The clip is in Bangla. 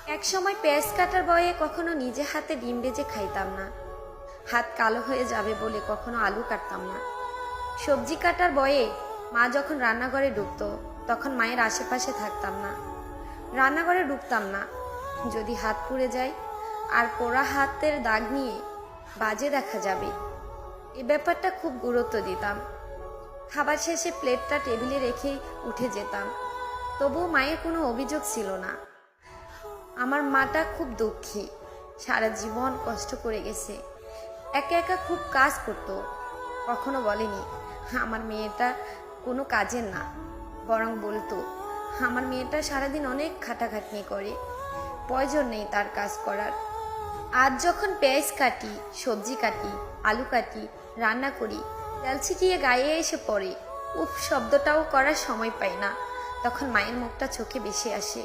এক সময় পেঁয়াজ কাটার বয়ে কখনো নিজে হাতে ডিম ভেজে খাইতাম না। হাত কালো হয়ে যাবে বলে কখনো আলু কাটতাম না। সবজি কাটার বয়ে মা যখন রান্নাঘরে ঢুকতো তখন মায়ের আশেপাশে থাকতাম না, রান্নাঘরে ঢুকতাম না। যদি হাত পুড়ে যায় আর পোড়া হাতের দাগ নিয়ে বাজে দেখা যাবে, এ ব্যাপারটা খুব গুরুত্ব দিতাম। খাবার শেষে প্লেটটা টেবিলে রেখেই উঠে যেতাম, তবুও মায়ের কোনো অভিযোগ ছিল না। আমার মাটা খুব দুঃখী, সারা জীবন কষ্ট করে গেছে, একা একা খুব কাজ করত। কখনো বলেনি আমার মেয়েটা কোনো কাজের না, বরং বলতো আমার মেয়েটা সারাদিন অনেক খাটাখাটনি করে, প্রয়োজন নেই তার কাজ করার। আজ যখন পেঁয়াজ কাটি, সবজি কাটি, আলু কাটি, রান্না করি, তেল ছিটিয়ে গায়ে এসে পড়ে, উফ শব্দটাও করার সময় পাই না, তখন মায়ের মুখটা চোখে ভেসে আসে।